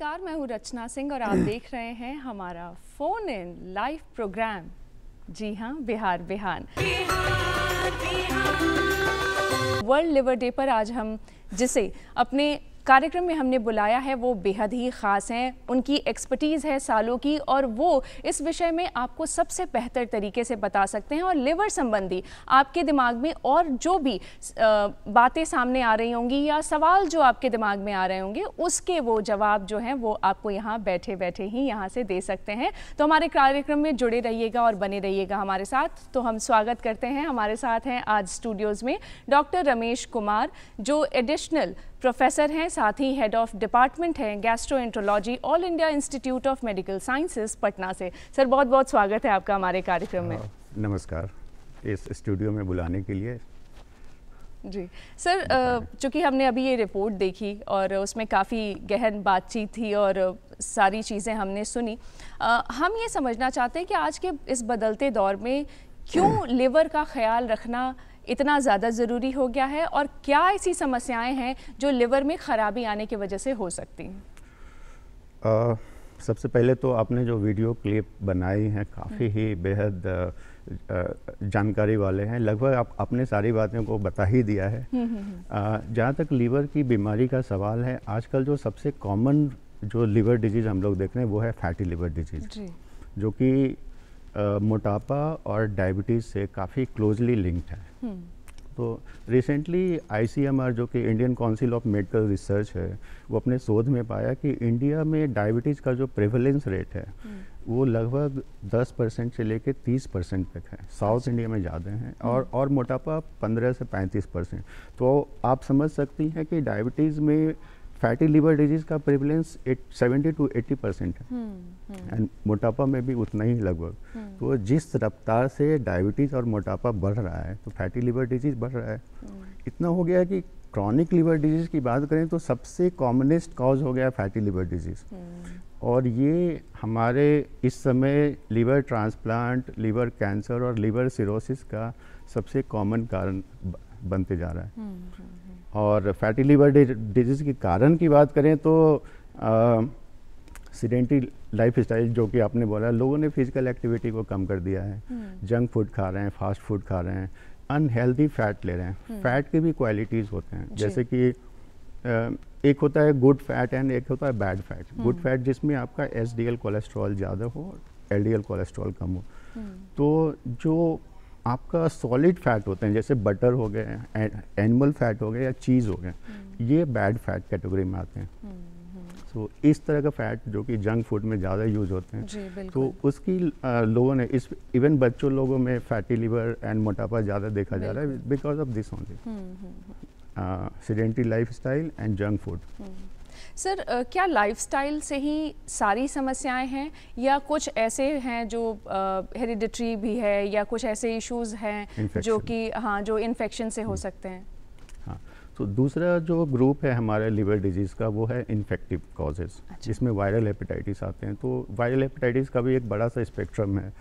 नमस्कार, मैं हूँ रचना सिंह और आप देख रहे हैं हमारा फोन इन लाइव प्रोग्राम। जी हाँ, बिहार बिहान। वर्ल्ड लिवर डे पर आज हम जिसे अपने कार्यक्रम में हमने बुलाया है वो बेहद ही ख़ास हैं। उनकी एक्सपर्टीज़ है सालों की और वो इस विषय में आपको सबसे बेहतर तरीके से बता सकते हैं। और लिवर संबंधी आपके दिमाग में और जो भी बातें सामने आ रही होंगी या सवाल जो आपके दिमाग में आ रहे होंगे उसके वो जवाब जो हैं वो आपको यहाँ बैठे बैठे ही यहाँ से दे सकते हैं। तो हमारे कार्यक्रम में जुड़े रहिएगा और बने रहिएगा हमारे साथ। तो हम स्वागत करते हैं, हमारे साथ हैं आज स्टूडियोज़ में डॉक्टर रमेश कुमार जो एडिशनल प्रोफेसर हैं, साथ ही हेड ऑफ डिपार्टमेंट हैं gastroenterology, all India institute of medical sciences, Patna से। सर बहुत बहुत स्वागत है आपका हमारे कार्यक्रम में। नमस्कार, इस स्टूडियो में बुलाने के लिए। जी सर, चूँकि हमने अभी ये रिपोर्ट देखी और उसमें काफ़ी गहन बातचीत थी और सारी चीज़ें हमने सुनी, हम ये समझना चाहते हैं कि आज के इस बदलते दौर में क्यों लिवर का ख्याल रखना इतना ज़्यादा ज़रूरी हो गया है और क्या ऐसी समस्याएं हैं जो लिवर में ख़राबी आने की वजह से हो सकती हैं? सबसे पहले तो आपने जो वीडियो क्लिप बनाई हैं काफ़ी ही बेहद जानकारी वाले हैं। लगभग आपने सारी बातें को बता ही दिया है। जहाँ तक लीवर की बीमारी का सवाल है, आजकल जो सबसे कॉमन जो लिवर डिजीज़ हम लोग देख रहे हैं वो है फैटी लिवर डिजीज़, जो कि मोटापा और डायबिटीज़ से काफ़ी क्लोजली लिंक्ड है। तो रिसेंटली ICMR जो कि Indian council of medical research है, वो अपने शोध में पाया कि इंडिया में डायबिटीज़ का जो प्रेवलेंस रेट है वो लगभग 10% से लेकर 30% तक है। साउथ इंडिया में ज़्यादा है और मोटापा 15 से 35%। तो आप समझ सकती हैं कि डायबिटीज़ में फैटी लिवर डिजीज़ का प्रेवलेंस 70 to 80% है एंड मोटापा में भी उतना ही लगभग। तो जिस रफ्तार से डायबिटीज़ और मोटापा बढ़ रहा है तो फैटी लिवर डिजीज़ बढ़ रहा है। इतना हो गया कि क्रॉनिक लिवर डिजीज़ की बात करें तो सबसे कॉमनेस्ट कॉज हो गया फैटी लिवर डिजीज़। और ये हमारे इस समय लिवर ट्रांसप्लांट, लिवर कैंसर और लिवर सिरोसिस का सबसे कॉमन कारण बनते जा रहा है। और फैटी लिवर डिजीज़ के कारण की बात करें तो सीडेंटरी लाइफ स्टाइल, जो कि आपने बोला, लोगों ने फिजिकल एक्टिविटी को कम कर दिया है, जंक फूड खा रहे हैं, फास्ट फूड खा रहे हैं, अनहेल्दी फैट ले रहे हैं। फैट के भी क्वालिटीज़ होते हैं, जैसे कि एक होता है गुड फैट एंड एक होता है बैड फैट। गुड फैट जिसमें आपका HDL कोलेस्ट्रॉल ज़्यादा हो, LDL कोलेस्ट्रॉल कम हो। तो जो आपका सॉलिड फैट होते हैं जैसे बटर हो गए, एनिमल फैट हो गए या चीज़ हो गए, ये बैड फैट कैटेगरी में आते हैं। तो इस तरह का फैट जो कि जंक फूड में ज़्यादा यूज होते हैं, तो उसकी लोगों ने इवन बच्चों लोगों में फैटी लिवर एंड मोटापा ज़्यादा देखा जा रहा है because of this only, sedentary lifestyle and junk food. Sir, क्या लाइफस्टाइल से ही सारी समस्याएं हैं या कुछ ऐसे हैं जो हेरिडिटरी भी है या कुछ ऐसे इश्यूज हैं जो कि जो इन्फेक्शन से हो सकते हैं? हाँ, तो दूसरा जो ग्रुप है हमारे लिवर डिजीज़ का वो है इन्फेक्टिव कॉजेज़, जिसमें वायरल हेपेटाइटिस आते हैं। तो वायरल हेपेटाइटिस का भी एक बड़ा सा स्पेक्ट्रम है,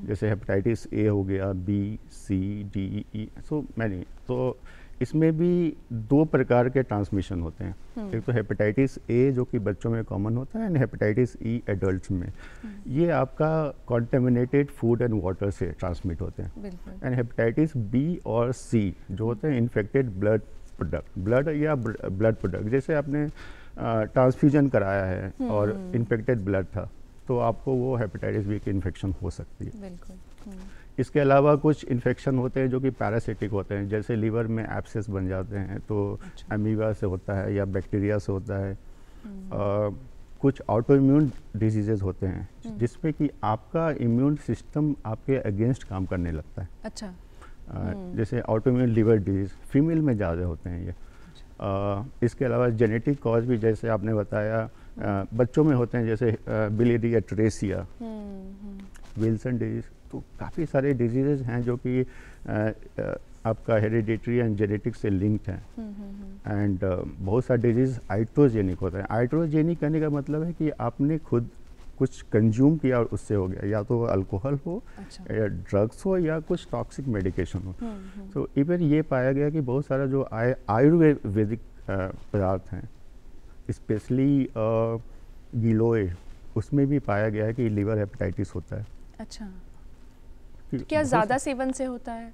जैसे हेपेटाइटिस A हो गया, B, C, D, E, so many. तो इसमें भी 2 प्रकार के ट्रांसमिशन होते हैं। एक तो हेपेटाइटिस A जो कि बच्चों में कॉमन होता है एंड हेपेटाइटिस E एडल्ट्स में। ये आपका कॉन्टेमिनेटेड फूड एंड वाटर से ट्रांसमिट होते हैं। एंड हेपेटाइटिस B और C जो होते हैं इन्फेक्टेड ब्लड प्रोडक्ट, जैसे आपने ट्रांसफ्यूजन कराया है और इन्फेक्टेड ब्लड था तो आपको वो हेपेटाइटिस B की इन्फेक्शन हो सकती है। इसके अलावा कुछ इन्फेक्शन होते हैं जो कि पैरासिटिक होते हैं, जैसे लीवर में एब्सेस बन जाते हैं तो अमीबा से होता है या बैक्टीरिया से होता है। कुछ ऑटोइम्यून डिजीजेज होते हैं जिसमें कि आपका इम्यून सिस्टम आपके अगेंस्ट काम करने लगता है। अच्छा। जैसे ऑटोइम्यून लिवर डिजीज फीमेल में ज़्यादा होते हैं ये। इसके अलावा जेनेटिक कॉज भी जैसे आपने बताया बच्चों में होते हैं, जैसे बिलियरी एट्रेसिया, विल्सन डिजीज। तो काफ़ी सारे डिजीज़ हैं जो कि आपका हेरिडिटरी एंड जेनेटिक से लिंक्ड हैं। एंड बहुत सारे डिजीज़ आइट्रोजेनिक होते हैं। आइट्रोजेनिक कहने का मतलब है कि आपने खुद कुछ कंज्यूम किया और उससे हो गया, या तो अल्कोहल हो, या ड्रग्स हो, या कुछ टॉक्सिक मेडिकेशन हो। तो इवन ये पाया गया कि बहुत सारा जो आयुर्वेदिक पदार्थ हैं, स्पेशली गिलोय, उसमें भी पाया गया है कि लीवर हेपेटाइटिस होता है। अच्छा, तो क्या ज़्यादा सेवन से होता है?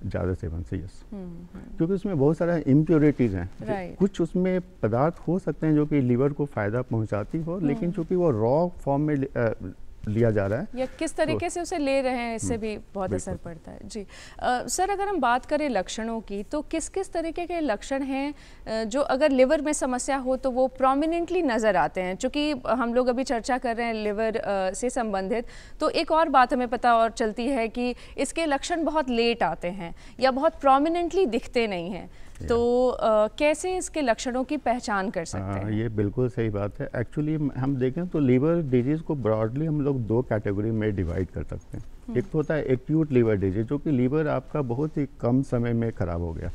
ज़्यादा सेवन से, यस, क्योंकि उसमें बहुत सारा इम्प्योरिटीज़ हैं। कुछ उसमें पदार्थ हो सकते हैं जो कि लीवर को फ़ायदा पहुंचाती हो, लेकिन चूंकि वो रॉ फॉर्म में लिया जा रहा है या किस तरीके से उसे ले रहे हैं, इससे भी बहुत असर पड़ता है। जी सर, अगर हम बात करें लक्षणों की, तो किस किस तरीके के लक्षण हैं जो अगर लिवर में समस्या हो तो वो प्रोमिनेंटली नज़र आते हैं? चूँकि हम लोग अभी चर्चा कर रहे हैं लिवर से संबंधित, तो एक और बात हमें पता और चलती है कि इसके लक्षण बहुत लेट आते हैं या बहुत प्रोमिनेंटली दिखते नहीं हैं, तो कैसे इसके लक्षणों की पहचान कर सकते हैं? ये बिल्कुल सही बात है। एक्चुअली हम देखें तो लीवर डिजीज़ को ब्रॉडली हम लोग दो कैटेगरी में डिवाइड कर सकते हैं। एक तो होता है एक्यूट लीवर डिजीज, जो कि लीवर आपका बहुत ही कम समय में ख़राब हो गया।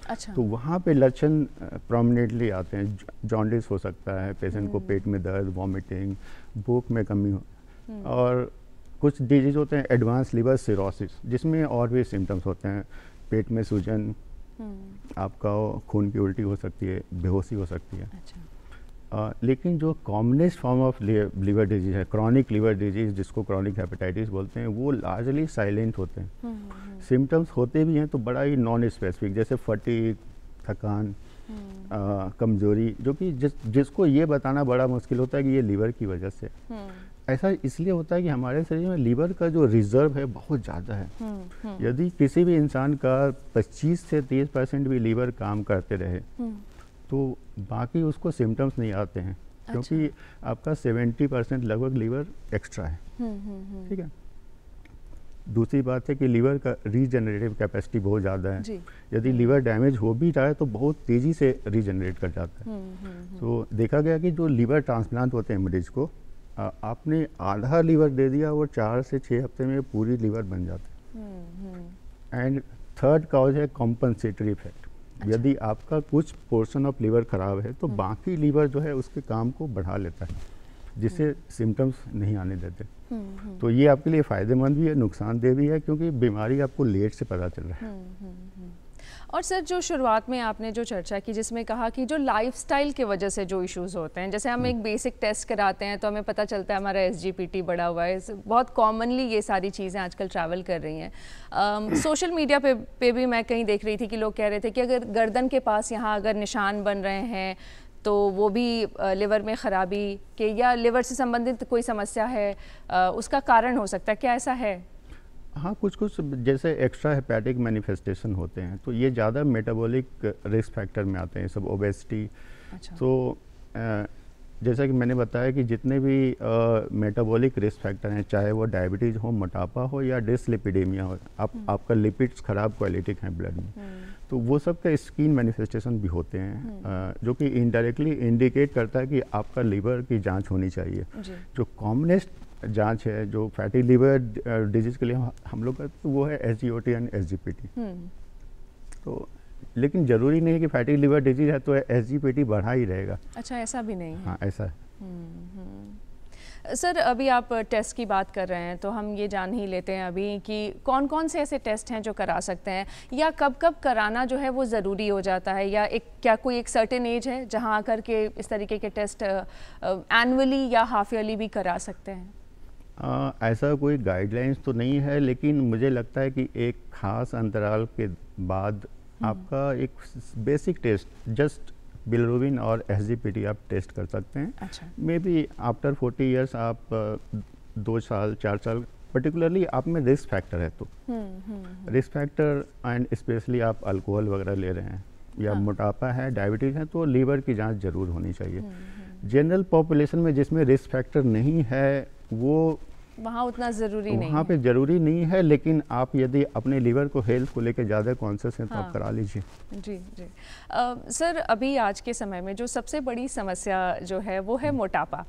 अच्छा। तो वहाँ पे लक्षण प्रोमिनेंटली आते हैं। जॉन्डिस हो सकता है, पेशेंट को पेट में दर्द, वॉमिटिंग, भूख में कमी हो, और कुछ डिजीज होते हैं एडवांस लिवर सिरोसिस, जिसमें और भी सिम्टम्स होते हैं। पेट में सूजन, आपका खून की उल्टी हो सकती है, बेहोशी हो सकती है। अच्छा। लेकिन जो commonest form of liver disease है, क्रॉनिक लीवर डिजीज, जिसको क्रॉनिक हेपेटाइटिस बोलते हैं, वो लार्जली साइलेंट होते हैं। सिम्टम्स होते भी हैं तो बड़ा ही नॉन स्पेसिफिक, जैसे फटीग, थकान, कमजोरी, जो कि जिसको ये बताना बड़ा मुश्किल होता है कि ये लीवर की वजह से। ऐसा इसलिए होता है कि हमारे शरीर में लीवर का जो रिजर्व है बहुत ज़्यादा है। यदि किसी भी इंसान का 25 से 30% भी लीवर काम करते रहे तो बाकी उसको सिम्टम्स नहीं आते हैं। अच्छा। क्योंकि आपका 70% लगभग लीवर एक्स्ट्रा है। ठीक है। दूसरी बात है कि लीवर का रीजनरेटिव कैपेसिटी बहुत ज़्यादा है। यदि लीवर डैमेज हो भी जाए तो बहुत तेज़ी से रीजनरेट कर जाता है। तो देखा गया कि जो लीवर ट्रांसप्लांट होते हैं मरीज को, आपने आधा लीवर दे दिया, वो 4 से 6 हफ्ते में पूरी लीवर बन जाती है। एंड थर्ड कॉज है कॉम्पनसेटरी इफेक्ट। अच्छा। यदि आपका कुछ पोर्शन ऑफ लीवर खराब है तो बाकी लीवर जो है उसके काम को बढ़ा लेता है, जिससे सिम्टम्स नहीं आने देते। तो ये आपके लिए फ़ायदेमंद भी है, नुकसानदेह भी है, क्योंकि बीमारी आपको लेट से पता चल रहा है। और सर, जो शुरुआत में आपने जो चर्चा की, जिसमें कहा कि जो लाइफस्टाइल की वजह से जो इश्यूज़ होते हैं, जैसे हम एक बेसिक टेस्ट कराते हैं तो हमें पता चलता है हमारा SGPT बढ़ा हुआ है। बहुत कॉमनली ये सारी चीज़ें आजकल ट्रैवल कर रही हैं। सोशल मीडिया पे भी मैं कहीं देख रही थी कि लोग कह रहे थे कि अगर गर्दन के पास यहाँ अगर निशान बन रहे हैं तो वो भी लिवर में ख़राबी के या लिवर से संबंधित कोई समस्या है, उसका कारण हो सकता है। क्या ऐसा है? हाँ, कुछ जैसे एक्स्ट्रा हेपेटिक मैनिफेस्टेशन होते हैं तो ये ज़्यादा मेटाबॉलिक रिस्क फैक्टर में आते हैं, सब ओबेसिटी। अच्छा। तो जैसा कि मैंने बताया कि जितने भी मेटाबॉलिक रिस्क फैक्टर हैं, चाहे वो डायबिटीज़ हो, मोटापा हो या डिसलिपिडेमिया हो, आपका लिपिड्स ख़राब क्वालिटी हैं ब्लड में, तो वो सब का स्किन मैनिफेस्टेशन भी होते हैं, जो कि इनडायरेक्टली इंडिकेट करता है कि आपका लीवर की जांच होनी चाहिए। जो कॉमनेस्ट जांच है जो फैटी लीवर डिजीज़ के लिए हम लोग करते हैं वो है SGOT एंड SGPT। तो लेकिन ज़रूरी नहीं है कि फैटी लीवर डिजीज़ है तो SGPT बढ़ा ही रहेगा। अच्छा, ऐसा भी नहीं है? हाँ, ऐसा है। सर, अभी आप टेस्ट की बात कर रहे हैं तो हम ये जान ही लेते हैं अभी कि कौन कौन से ऐसे टेस्ट हैं जो करा सकते हैं, या कब कब कराना जो है वो ज़रूरी हो जाता है, या क्या कोई एक सर्टेन एज है जहाँ आकर के इस तरीके के टेस्ट एनुअली या हाफ ईयरली भी करा सकते हैं? ऐसा कोई गाइडलाइंस तो नहीं है, लेकिन मुझे लगता है कि एक ख़ास अंतराल के बाद आपका एक बेसिक टेस्ट, जस्ट बिलिरुबिन और SGPT आप टेस्ट कर सकते हैं। अच्छा। मे बी आफ्टर 40 ईयर्स आप 2 साल 4 साल, पर्टिकुलरली आप में रिस्क फैक्टर है तो रिस्क फैक्टर, एंड स्पेशली आप अल्कोहल वगैरह ले रहे हैं या मोटापा है, डायबिटीज़ है, तो लीवर की जांच जरूर होनी चाहिए। जनरल पॉपुलेशन में जिसमें रिस्क फैक्टर नहीं है वो वहाँ उतना ज़रूरी नहीं है, वहाँ पे ज़रूरी नहीं है, लेकिन आप यदि अपने लीवर को, हेल्थ को लेकर ज़्यादा कॉन्शियस हैं तो आप करा लीजिए। जी जी। सर, अभी आज के समय में जो सबसे बड़ी समस्या जो है वो है मोटापा।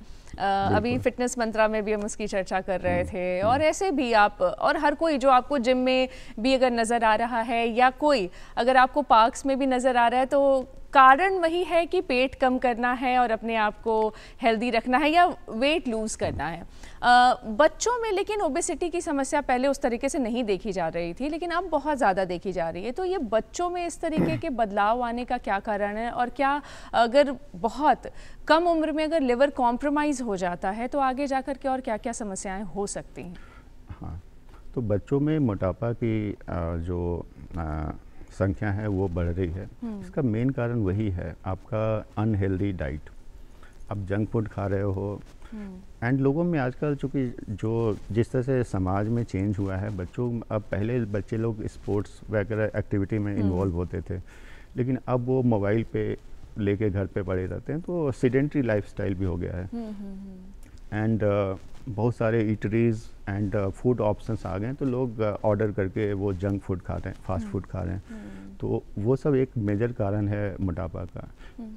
अभी फिटनेस मंत्रा में भी हम उसकी चर्चा कर रहे थे, और ऐसे भी आप और हर कोई जो आपको जिम में भी अगर नज़र आ रहा है या कोई अगर आपको पार्क्स में भी नज़र आ रहा है तो कारण वही है कि पेट कम करना है और अपने आप को हेल्दी रखना है या वेट लूज़ करना है। बच्चों में लेकिन ओबेसिटी की समस्या पहले उस तरीके से नहीं देखी जा रही थी, लेकिन अब बहुत ज़्यादा देखी जा रही है। तो ये बच्चों में इस तरीके के बदलाव आने का क्या कारण है, और क्या अगर बहुत कम उम्र में अगर लिवर कॉम्प्रोमाइज़ हो जाता है तो आगे जाकर के और क्या क्या समस्याएं हो सकती हैं? हाँ, तो बच्चों में मोटापा की जो संख्या है वो बढ़ रही है। इसका मेन कारण वही है आपका अनहेल्दी डाइट। आप जंक फूड खा रहे हो, एंड लोगों में आजकल चूँकि जो जिस तरह से समाज में चेंज हुआ है, बच्चों अब पहले बच्चे लोग स्पोर्ट्स वगैरह एक्टिविटी में इन्वॉल्व होते थे, लेकिन अब वो मोबाइल पे लेके घर पे पड़े रहते हैं, तो सीडेंट्री लाइफस्टाइल भी हो गया है। एंड बहुत सारे ईटरीज एंड फूड ऑप्शंस आ गए हैं, तो लोग ऑर्डर करके वो जंक फूड खा रहे हैं, फास्ट फूड खा रहे हैं। तो वो सब एक मेजर कारण है मोटापा का।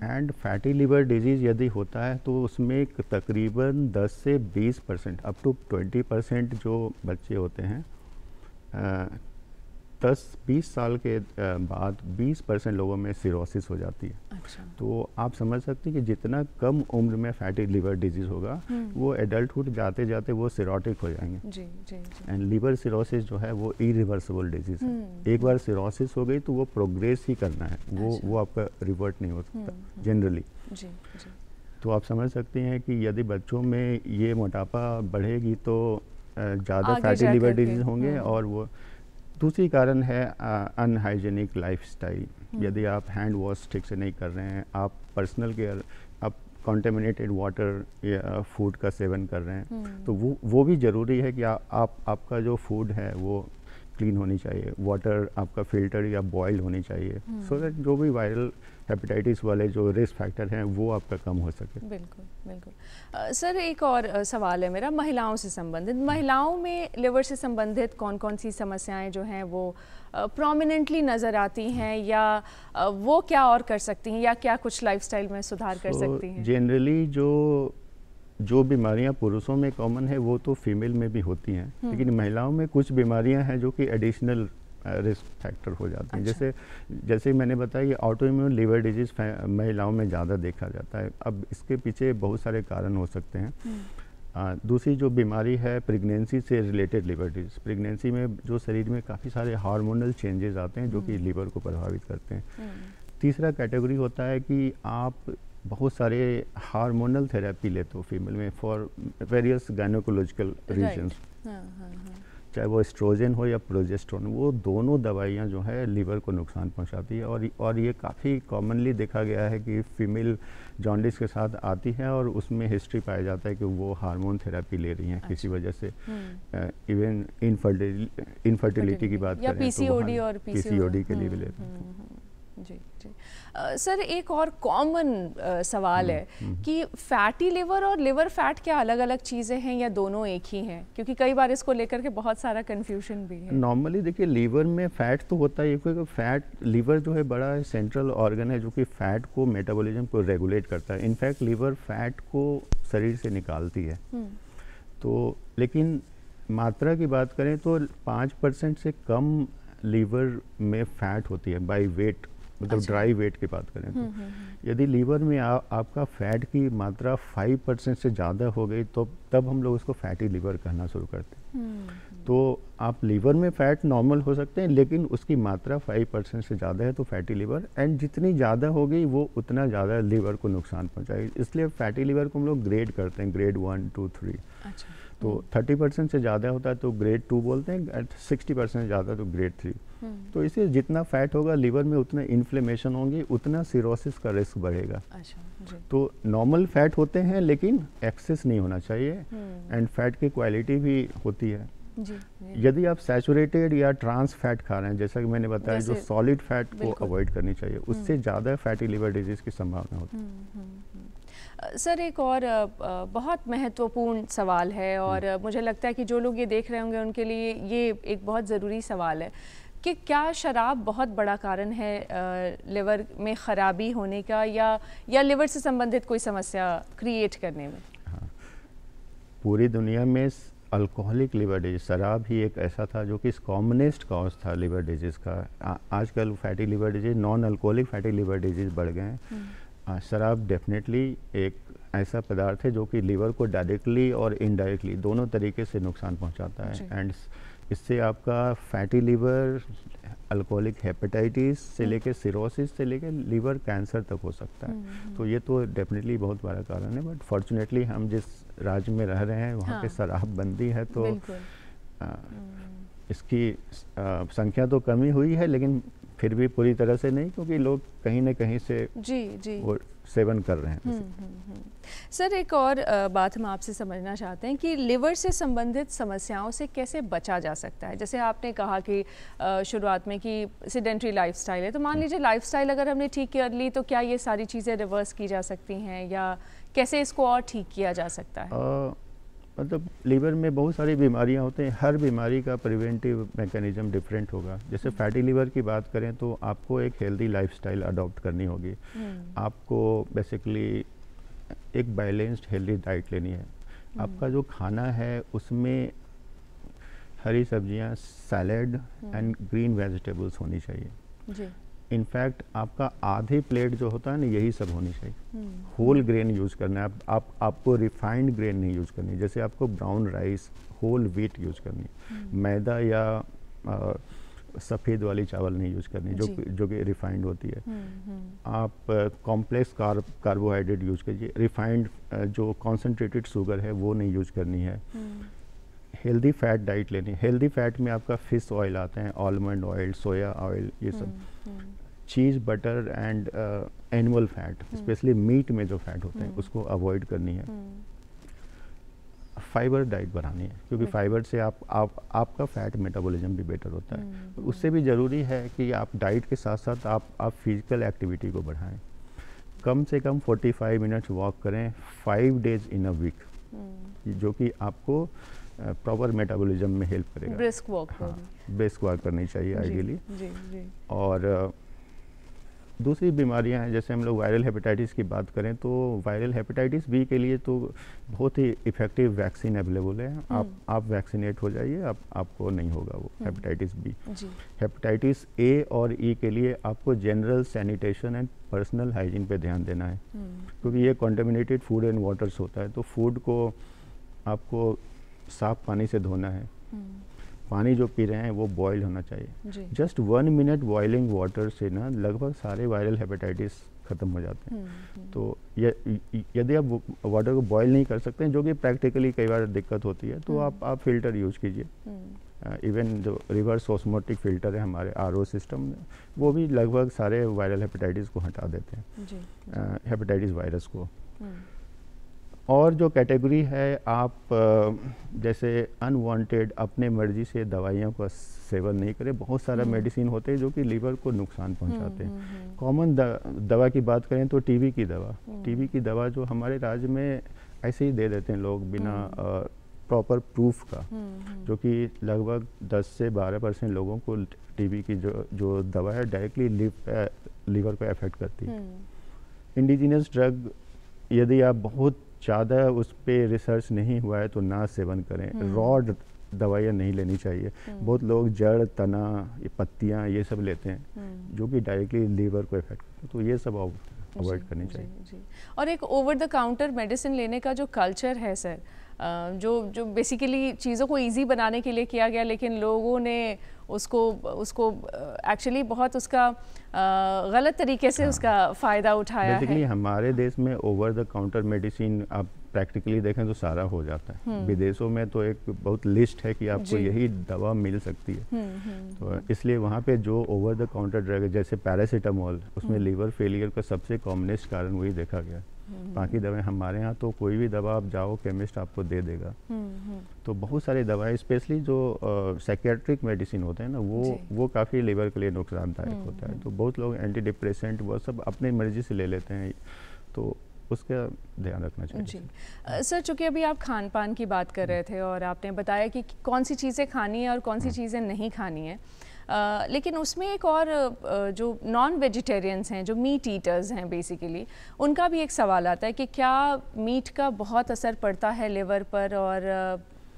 एंड फैटी लिवर डिजीज़ यदि होता है तो उसमें तकरीबन 10 से 20% अप टू 20% जो बच्चे होते हैं 10-20 साल के बाद 20% लोगों में सिरोसिस हो जाती है। अच्छा। तो आप समझ सकते हैं कि जितना कम उम्र में फैटी लिवर डिजीज़ होगा वो एडल्टहुड जाते जाते वो सिरोटिक हो जाएंगे। जी जी जी। एंड लिवर सिरोसिस जो है वो इरिवर्सिबल डिजीज़ है। एक बार सिरोसिस हो गई तो वो प्रोग्रेस ही करना है, वो आपका रिवर्ट नहीं हो सकता जनरली। जी जी। तो आप समझ सकते हैं कि यदि बच्चों में ये मोटापा बढ़ेगी तो ज़्यादा फैटी लिवर डिजीज़ होंगे। और वो दूसरी कारण है अनहाइजेनिक लाइफस्टाइल। यदि आप हैंड वॉश ठीक से नहीं कर रहे हैं, आप पर्सनल केयर, आप कॉन्टेमिनेटेड वाटर या फूड का सेवन कर रहे हैं, तो वो भी ज़रूरी है कि आपका जो फूड है वो क्लीन होनी चाहिए, वाटर आपका फिल्टर या बॉयल होनी चाहिए, सो दैट जो भी वायरल हेपेटाइटिस वाले जो रिस्क फैक्टर हैं वो आपका कम हो सके। बिल्कुल बिल्कुल। सर एक और सवाल है मेरा महिलाओं से संबंधित। महिलाओं में लिवर से संबंधित कौन कौन सी समस्याएं जो हैं वो प्रोमिनेंटली नज़र आती हैं, या वो क्या और कर सकती हैं, या क्या कुछ लाइफस्टाइल में सुधार कर सकती हैं? जनरली जो बीमारियां पुरुषों में कॉमन है वो तो फीमेल में भी होती हैं, लेकिन महिलाओं में कुछ बीमारियां हैं जो कि एडिशनल रिस्क फैक्टर हो जाते हैं। अच्छा। जैसे मैंने बताया कि ऑटोइम्यून लिवर डिजीज़ महिलाओं में ज़्यादा देखा जाता है। अब इसके पीछे बहुत सारे कारण हो सकते हैं। दूसरी जो बीमारी है प्रेगनेंसी से रिलेटेड लिवर डिजीज़। प्रेगनेंसी में जो शरीर में काफ़ी सारे हार्मोनल चेंजेस आते हैं जो कि लिवर को प्रभावित करते हैं। तीसरा कैटेगरी होता है कि आप बहुत सारे हार्मोनल थेरेपी लेते हो फीमेल में फॉर वेरियस गायनोकोलॉजिकल रीजंस, चाहे वो एस्ट्रोजन हो या प्रोजेस्टेरोन, वो दोनों दवाइयाँ जो है लिवर को नुकसान पहुंचाती है। और ये काफ़ी कॉमनली देखा गया है कि फीमेल जॉन्डिस के साथ आती है और उसमें हिस्ट्री पाया जाता है कि वो हार्मोन थेरेपी ले रही हैं किसी वजह से। इवन इनफर्टिलिटी की बात करें तो पीसीओडी के लिए भी लेते हैं। जी जी। सर एक और कॉमन सवाल है कि फैटी लिवर और लिवर फैट क्या अलग अलग चीज़ें हैं या दोनों एक ही हैं? क्योंकि कई बार इसको लेकर के बहुत सारा कन्फ्यूजन भी है। नॉर्मली देखिए लिवर में फैट तो होता है, क्योंकि फैट लिवर जो है बड़ा सेंट्रल ऑर्गन है जो कि फैट को मेटाबॉलिज्म को रेगुलेट करता है। इनफैक्ट लिवर फैट को शरीर से निकालती है। तो लेकिन मात्रा की बात करें तो 5% से कम लिवर में फैट होती है बाय वेट, मतलब ड्राई वेट की बात करें तो। यदि लीवर में आपका फैट की मात्रा 5% से ज़्यादा हो गई तो तब हम लोग उसको फैटी लीवर कहना शुरू करते हैं। तो आप लीवर में फैट नॉर्मल हो सकते हैं, लेकिन उसकी मात्रा 5% से ज़्यादा है तो फैटी लीवर, एंड जितनी ज़्यादा हो गई वो उतना ज़्यादा लीवर को नुकसान पहुँचाएगी। इसलिए फैटी लीवर को हम लोग ग्रेड करते हैं, ग्रेड 1, 2, 3। अच्छा। तो 30% से ज़्यादा होता है तो ग्रेड 2 बोलते हैं, 60% ज़्यादा तो ग्रेड 3। तो इससे जितना फैट होगा लीवर में उतना इन्फ्लेमेशन होंगी, उतना सिरोसिस का रिस्क बढ़ेगा। अच्छा जी। तो नॉर्मल फैट होते हैं लेकिन एक्सेस नहीं होना चाहिए, एंड फैट की क्वालिटी भी होती है। जी। यदि आप सैचुरेटेड या ट्रांस फैट खा रहे हैं, जैसा कि मैंने बताया, जो सॉलिड फैट को अवॉइड करनी चाहिए, उससे ज़्यादा फैटी लिवर डिजीज़ की संभावना होती है। सर एक और बहुत महत्वपूर्ण सवाल है, और मुझे लगता है कि जो लोग ये देख रहे होंगे उनके लिए ये एक बहुत ज़रूरी सवाल है कि क्या शराब बहुत बड़ा कारण है लिवर में ख़राबी होने का, या लिवर से संबंधित कोई समस्या क्रिएट करने में? हाँ, पूरी दुनिया में अल्कोहलिक लिवर डिजीज, शराब ही एक ऐसा था जो कि कॉमनेस्ट कॉज था लिवर डिजीज का। आजकल fatty liver disease, non alcoholic fatty liver disease बढ़ गए हैं। शराब डेफिनेटली एक ऐसा पदार्थ है जो कि लिवर को डायरेक्टली और इनडायरेक्टली दोनों तरीके से नुकसान पहुंचाता है। एंड इससे आपका फैटी लिवर, अल्कोहलिक हेपेटाइटिस से लेके सिरोसिस से लेके लिवर कैंसर तक हो सकता है। तो ये तो डेफिनेटली बहुत बड़ा कारण है। बट फॉर्चुनेटली हम जिस राज्य में रह रहे हैं वहाँ पे शराब बंदी है, तो इसकी संख्या तो कमी हुई है, लेकिन फिर भी पूरी तरह से नहीं, क्योंकि लोग कहीं ना कहीं से वो सेवन कर रहे हैं। सर, एक और बात हम आपसे समझना चाहते हैं कि लिवर से संबंधित समस्याओं से कैसे बचा जा सकता है। जैसे आपने कहा कि शुरुआत में कि सिडेंट्री लाइफस्टाइल है, तो मान लीजिए लाइफस्टाइल अगर हमने ठीक कर ली तो क्या ये सारी चीज़ें रिवर्स की जा सकती हैं, या कैसे इसको और ठीक किया जा सकता है? मतलब लिवर में बहुत सारी बीमारियां होती हैं, हर बीमारी का प्रिवेंटिव मैकेनिज्म डिफरेंट होगा। जैसे फैटी लिवर की बात करें तो आपको एक हेल्दी लाइफस्टाइल अडॉप्ट करनी होगी। आपको बेसिकली एक बैलेंस्ड हेल्दी डाइट लेनी है। आपका जो खाना है उसमें हरी सब्जियां, सैलेड एंड ग्रीन वेजिटेबल्स होनी चाहिए। इनफैक्ट आपका आधी प्लेट जो होता है ना, यही सब होनी चाहिए। होल ग्रेन यूज़ करना है। आपको रिफाइंड ग्रेन नहीं यूज़ करनी। जैसे आपको brown rice, whole wheat use करनी, मैदा या सफ़ेद वाली चावल नहीं यूज़ करनी जो कि रिफाइंड होती है। आप कॉम्प्लेक्स कार्बोहाइड्रेट यूज़ कीजिए। रिफाइंड जो कॉन्सेंट्रेटेड शुगर है वो नहीं यूज़ करनी है। हेल्दी फैट डाइट लेनी है। हेल्दी फैट में आपका फिश ऑयल आते हैं, आलमंड ऑयल, सोया ऑयल, ये सब। चीज़, butter and animal fat, specially meat में जो फैट होते हैं उसको अवॉइड करनी है। फाइबर डाइट बढ़ानी है, क्योंकि फाइबर से आपका फैट मेटाबॉलिज्म भी बेटर होता है। उससे भी ज़रूरी है कि आप डाइट के साथ साथ आप फिजिकल एक्टिविटी को बढ़ाएं। कम से कम 45 मिनट्स वॉक करें 5 डेज इन अ वीक, जो कि आपको प्रॉपर मेटाबॉलिज्म में हेल्प करेगा। ब्रिस्क वॉक ब्रिस्क वॉक करनी चाहिए आइडियली। और दूसरी बीमारियां हैं, जैसे हम लोग वायरल हेपेटाइटिस की बात करें तो वायरल हेपेटाइटिस बी के लिए तो बहुत ही इफ़ेक्टिव वैक्सीन अवेलेबल है। आप वैक्सीनेट हो जाइए, आपको नहीं होगा वो हेपेटाइटिस बी। हेपेटाइटिस ए और ई के लिए आपको general sanitation and personal hygiene पे ध्यान देना है, क्योंकि ये कॉन्टेमिनेटेड फूड एंड वाटर्स होता है। तो फूड को आपको साफ पानी से धोना है। पानी जो पी रहे हैं वो बॉयल होना चाहिए। जस्ट 1 मिनट बॉइलिंग वाटर से ना लगभग सारे वायरल हेपेटाइटिस ख़त्म हो जाते हैं। तो यदि आप वाटर को बॉयल नहीं कर सकते हैं, जो कि प्रैक्टिकली कई बार दिक्कत होती है, तो आप फिल्टर यूज़ कीजिए। इवन जो रिवर्स ऑस्मोटिक फ़िल्टर है हमारे RO सिस्टम में, वो भी लगभग सारे वायरल हेपेटाइटिस को हटा देते हैं, हेपेटाइटिस वायरस को। और जो कैटेगरी है, आप जैसे अनवांटेड अपने मर्जी से दवाइयों का सेवन नहीं करें। बहुत सारा मेडिसिन होते हैं जो कि लीवर को नुकसान पहुंचाते हैं। कॉमन दवा की बात करें तो टीबी की दवा जो हमारे राज्य में ऐसे ही दे देते हैं लोग बिना प्रॉपर प्रूफ का, जो कि लगभग 10 से 12% लोगों को टीबी की जो दवा है डायरेक्टली लीवर को अफेक्ट करती है। इंडिजिनस ड्रग यदि आप बहुत ज़्यादा उस पर रिसर्च नहीं हुआ है तो ना सेवन करें। रॉ दवाइयाँ नहीं लेनी चाहिए। बहुत लोग जड़, तना, पत्तियाँ ये सब लेते हैं जो कि डायरेक्टली लीवर को इफेक्ट करते हैं, तो ये सब अवॉइड करनी चाहिए। और एक ओवर द काउंटर मेडिसिन लेने का जो कल्चर है सर, जो बेसिकली चीज़ों को इजी बनाने के लिए किया गया, लेकिन लोगों ने उसको एक्चुअली बहुत उसका गलत तरीके से उसका फ़ायदा उठाया है। हमारे देश में ओवर द काउंटर मेडिसिन आप प्रैक्टिकली देखें तो सारा हो जाता है। विदेशों में तो एक बहुत लिस्ट है कि आपको यही दवा मिल सकती है। तो इसलिए वहाँ पे जो ओवर द काउंटर ड्रग है, जैसे पैरासीटामोल, उसमें लीवर फेलियर का सबसे कॉमनेस्ट कारण वही देखा गया। बाकी दवाएं हमारे यहाँ तो कोई भी दवा आप जाओ केमिस्ट आपको दे देगा। तो बहुत सारी दवाएं, स्पेशली जो साइकियाट्रिक मेडिसिन होते हैं ना, वो काफ़ी लीवर के लिए नुकसानदायक होता है। तो बहुत लोग एंटी डिप्रेसेंट वो सब अपनी मर्जी से ले लेते हैं, तो उसका ध्यान रखना चाहिए। जी सर, चूँकि अभी आप खान पान की बात कर रहे थे और आपने बताया कि कौन सी चीज़ें खानी है और कौन सी चीज़ें नहीं खानी है, लेकिन उसमें एक और जो नॉन वेजिटेरियंस हैं, जो मीट ईटर्स हैं बेसिकली, उनका भी एक सवाल आता है कि क्या मीट का बहुत असर पड़ता है लिवर पर, और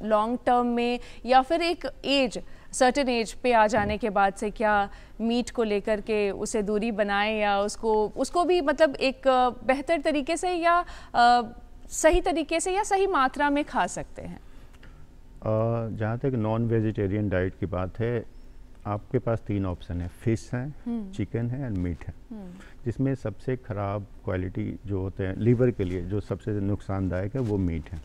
लॉन्ग टर्म में या फिर एक एज सर्टेन एज पे आ जाने के बाद से क्या मीट को लेकर के उसे दूरी बनाएं या उसको भी मतलब एक बेहतर तरीके से या सही तरीके से या सही मात्रा में खा सकते हैं? जहाँ तक नॉन वेजिटेरियन डाइट की बात है, आपके पास 3 ऑप्शन है, फिश है, चिकन है एंड मीट है। जिसमें सबसे ख़राब क्वालिटी जो होते हैं लीवर के लिए, जो सबसे नुकसानदायक है, वो मीट है,